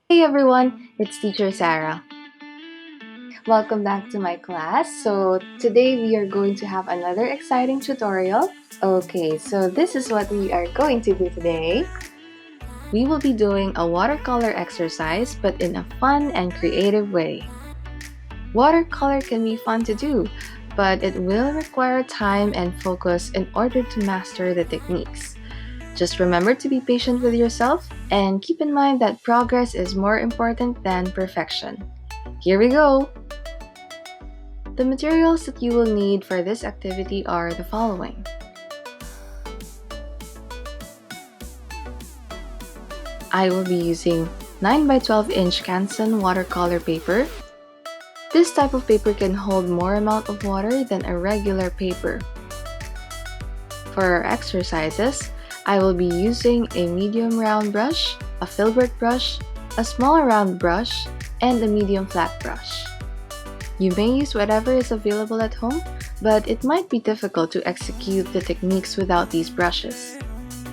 Hey everyone, it's Teacher Sarah. Welcome back to my class. So today we are going to have another exciting tutorial. Okay, so this is what we are going to do today. We will be doing a watercolor exercise but in a fun and creative way. Watercolor can be fun to do, but it will require time and focus in order to master the techniques. Just remember to be patient with yourself and keep in mind that progress is more important than perfection. Here we go! The materials that you will need for this activity are the following. I will be using 9 by 12 inch Canson watercolor paper. This type of paper can hold more amount of water than a regular paper. For our exercises, I will be using a medium round brush, a filbert brush, a smaller round brush, and a medium flat brush. You may use whatever is available at home, but it might be difficult to execute the techniques without these brushes.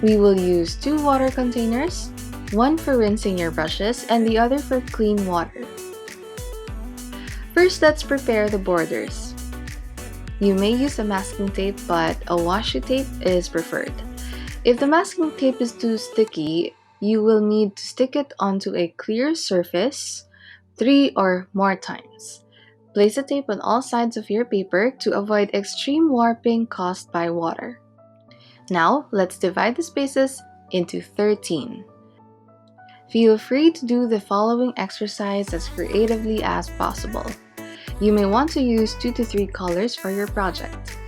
We will use 2 water containers, one for rinsing your brushes and the other for clean water. First, let's prepare the borders. You may use a masking tape, but a washi tape is preferred. If the masking tape is too sticky, you will need to stick it onto a clear surface 3 or more times. Place the tape on all sides of your paper to avoid extreme warping caused by water. Now, let's divide the spaces into 13. Feel free to do the following exercise as creatively as possible. You may want to use 2 to 3 colors for your project.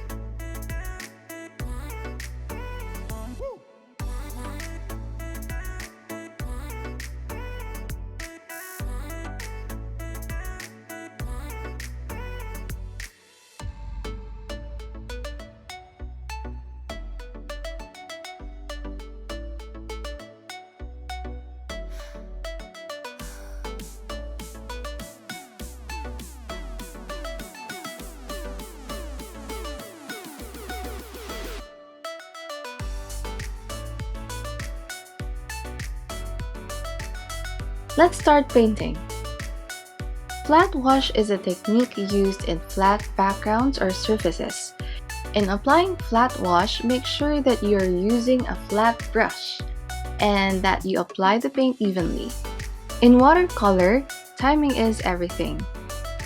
Let's start painting. Flat wash is a technique used in flat backgrounds or surfaces. In applying flat wash, make sure that you are using a flat brush and that you apply the paint evenly. In watercolor, timing is everything.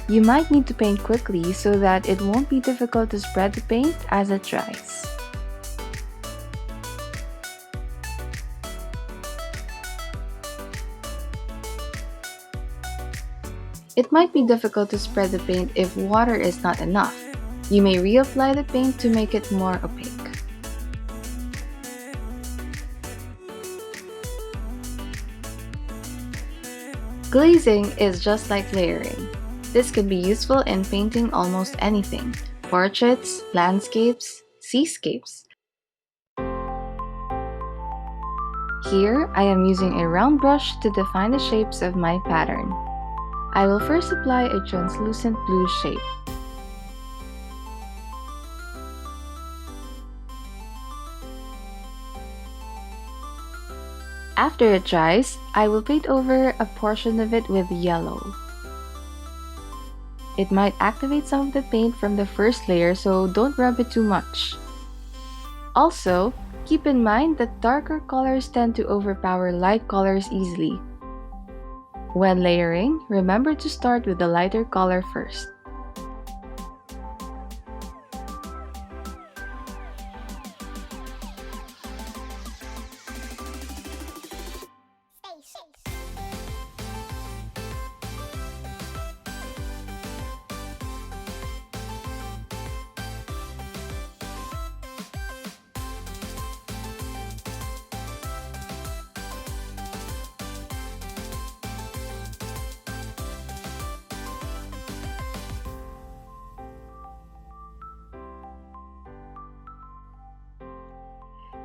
You might need to paint quickly so that it won't be difficult to spread the paint as it dries. It might be difficult to spread the paint if water is not enough. You may reapply the paint to make it more opaque. Glazing is just like layering. This can be useful in painting almost anything: portraits, landscapes, seascapes. Here, I am using a round brush to define the shapes of my pattern. I will first apply a translucent blue shade. After it dries, I will paint over a portion of it with yellow. It might activate some of the paint from the first layer, so don't rub it too much. Also, keep in mind that darker colors tend to overpower light colors easily. When layering, remember to start with the lighter color first.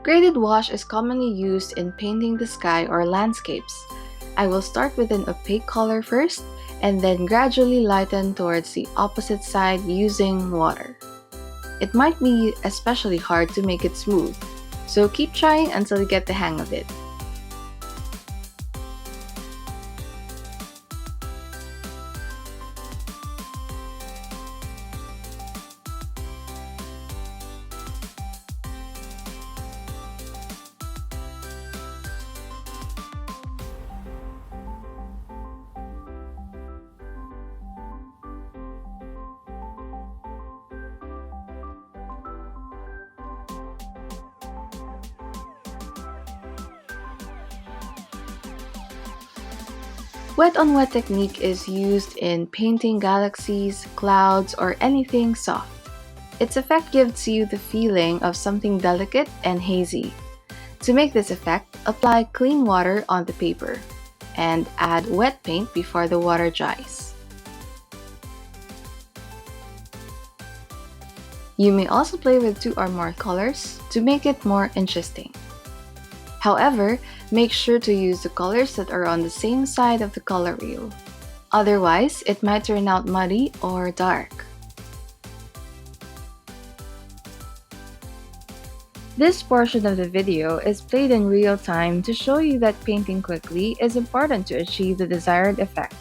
Graded wash is commonly used in painting the sky or landscapes. I will start with an opaque color first and then gradually lighten towards the opposite side using water. It might be especially hard to make it smooth, so keep trying until you get the hang of it. Wet on wet technique is used in painting galaxies, clouds, or anything soft. Its effect gives you the feeling of something delicate and hazy. To make this effect, apply clean water on the paper and add wet paint before the water dries. You may also play with 2 or more colors to make it more interesting. However, make sure to use the colors that are on the same side of the color wheel. Otherwise, it might turn out muddy or dark. This portion of the video is played in real time to show you that painting quickly is important to achieve the desired effect.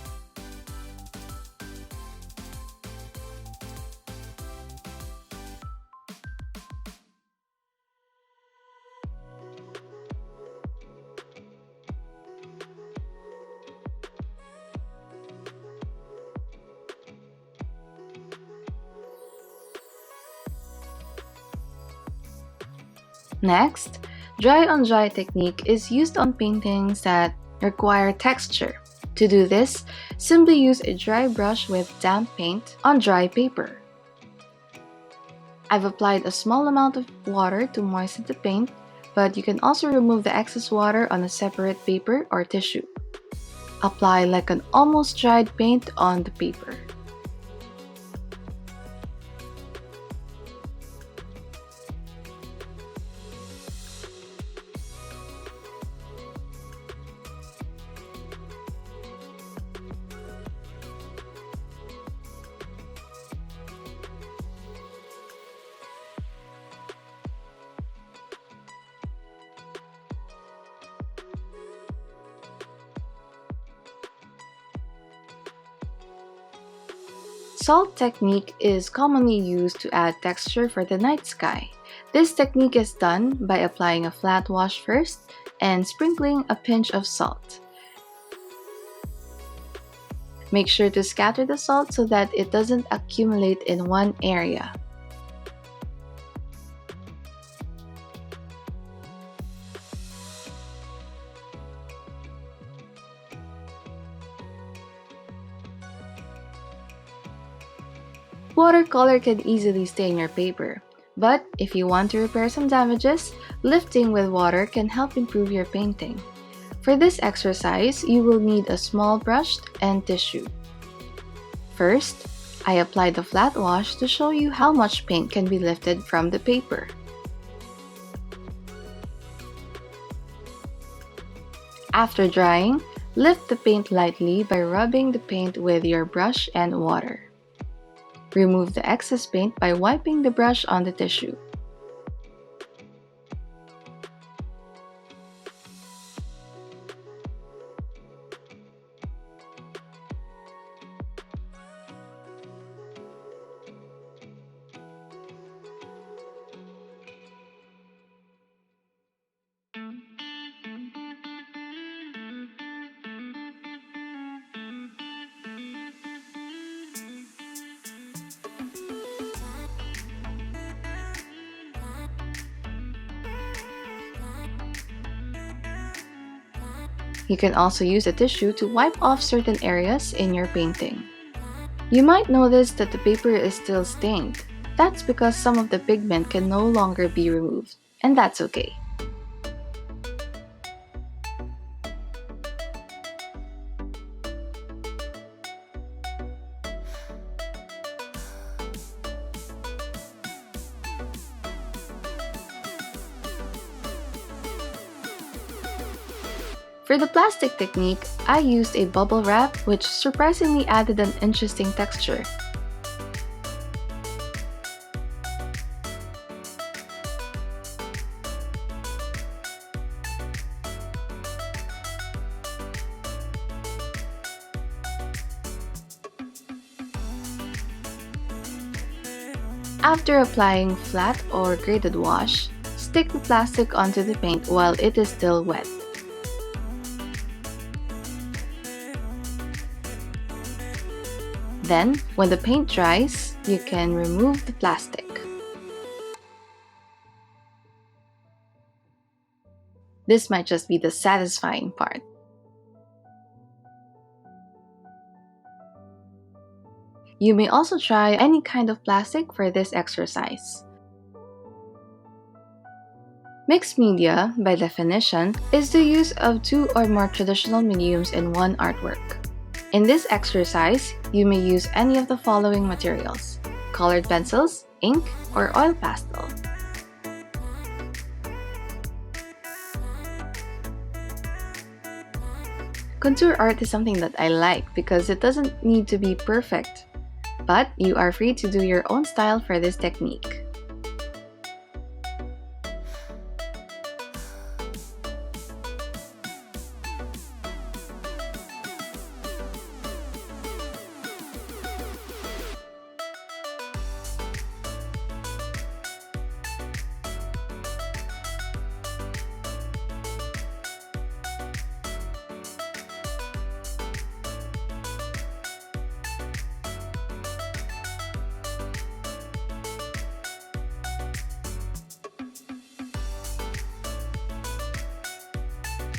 Next, dry on dry technique is used on paintings that require texture. To do this, simply use a dry brush with damp paint on dry paper. I've applied a small amount of water to moisten the paint, but you can also remove the excess water on a separate paper or tissue. Apply like an almost dried paint on the paper. Salt technique is commonly used to add texture for the night sky. This technique is done by applying a flat wash first and sprinkling a pinch of salt. Make sure to scatter the salt so that it doesn't accumulate in one area. Watercolor can easily stain your paper, but if you want to repair some damages, lifting with water can help improve your painting. For this exercise, you will need a small brush and tissue. First, I applied the flat wash to show you how much paint can be lifted from the paper. After drying, lift the paint lightly by rubbing the paint with your brush and water. Remove the excess paint by wiping the brush on the tissue. You can also use a tissue to wipe off certain areas in your painting. You might notice that the paper is still stained. That's because some of the pigment can no longer be removed, and that's okay. For the plastic technique, I used a bubble wrap which surprisingly added an interesting texture. After applying flat or grated wash, stick the plastic onto the paint while it is still wet. Then, when the paint dries, you can remove the plastic. This might just be the satisfying part. You may also try any kind of plastic for this exercise. Mixed media, by definition, is the use of two or more traditional mediums in one artwork. In this exercise, you may use any of the following materials: colored pencils, ink, or oil pastel. Contour art is something that I like because it doesn't need to be perfect, but you are free to do your own style for this technique.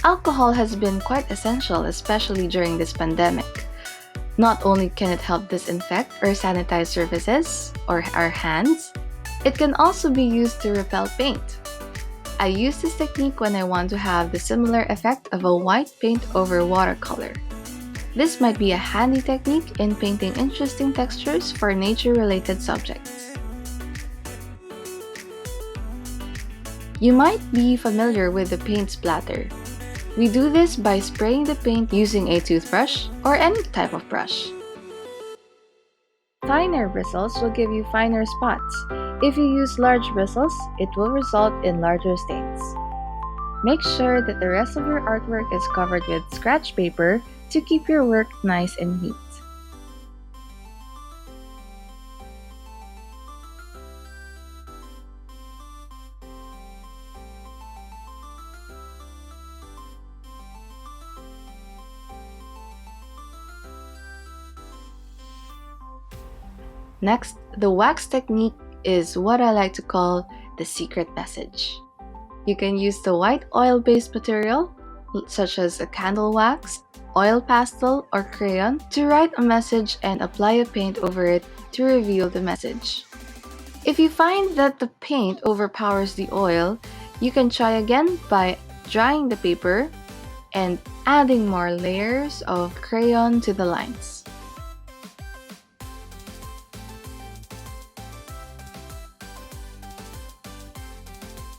Alcohol has been quite essential, especially during this pandemic. Not only can it help disinfect or sanitize surfaces or our hands, it can also be used to repel paint. I use this technique when I want to have the similar effect of a white paint over watercolor. This might be a handy technique in painting interesting textures for nature-related subjects. You might be familiar with the paint splatter. We do this by spraying the paint using a toothbrush or any type of brush. Finer bristles will give you finer spots. If you use large bristles, it will result in larger stains. Make sure that the rest of your artwork is covered with scratch paper to keep your work nice and neat. Next, the wax technique is what I like to call the secret message. You can use the white oil-based material, such as a candle wax, oil pastel, or crayon, to write a message and apply a paint over it to reveal the message. If you find that the paint overpowers the oil, you can try again by drying the paper and adding more layers of crayon to the lines.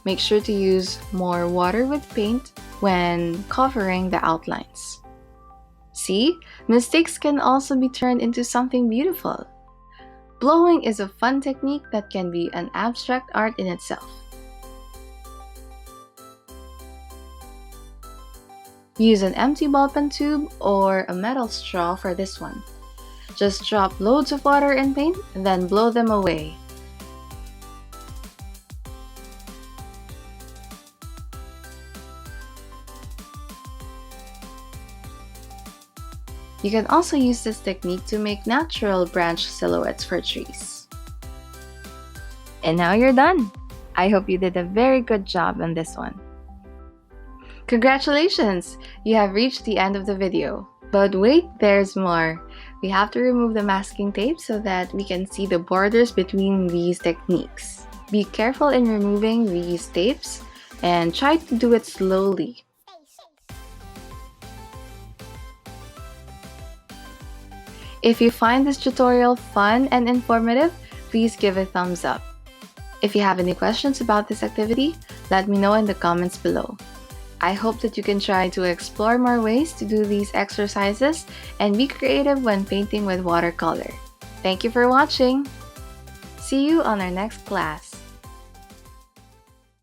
Make sure to use more water with paint when covering the outlines. See, mistakes can also be turned into something beautiful. Blowing is a fun technique that can be an abstract art in itself. Use an empty ballpen tube or a metal straw for this one. Just drop loads of water and paint, then blow them away. You can also use this technique to make natural branch silhouettes for trees. And now you're done! I hope you did a very good job on this one. Congratulations! You have reached the end of the video. But wait, there's more! We have to remove the masking tape so that we can see the borders between these techniques. Be careful in removing these tapes and try to do it slowly. If you find this tutorial fun and informative, please give a thumbs up. If you have any questions about this activity, let me know in the comments below. I hope that you can try to explore more ways to do these exercises and be creative when painting with watercolor. Thank you for watching! See you on our next class!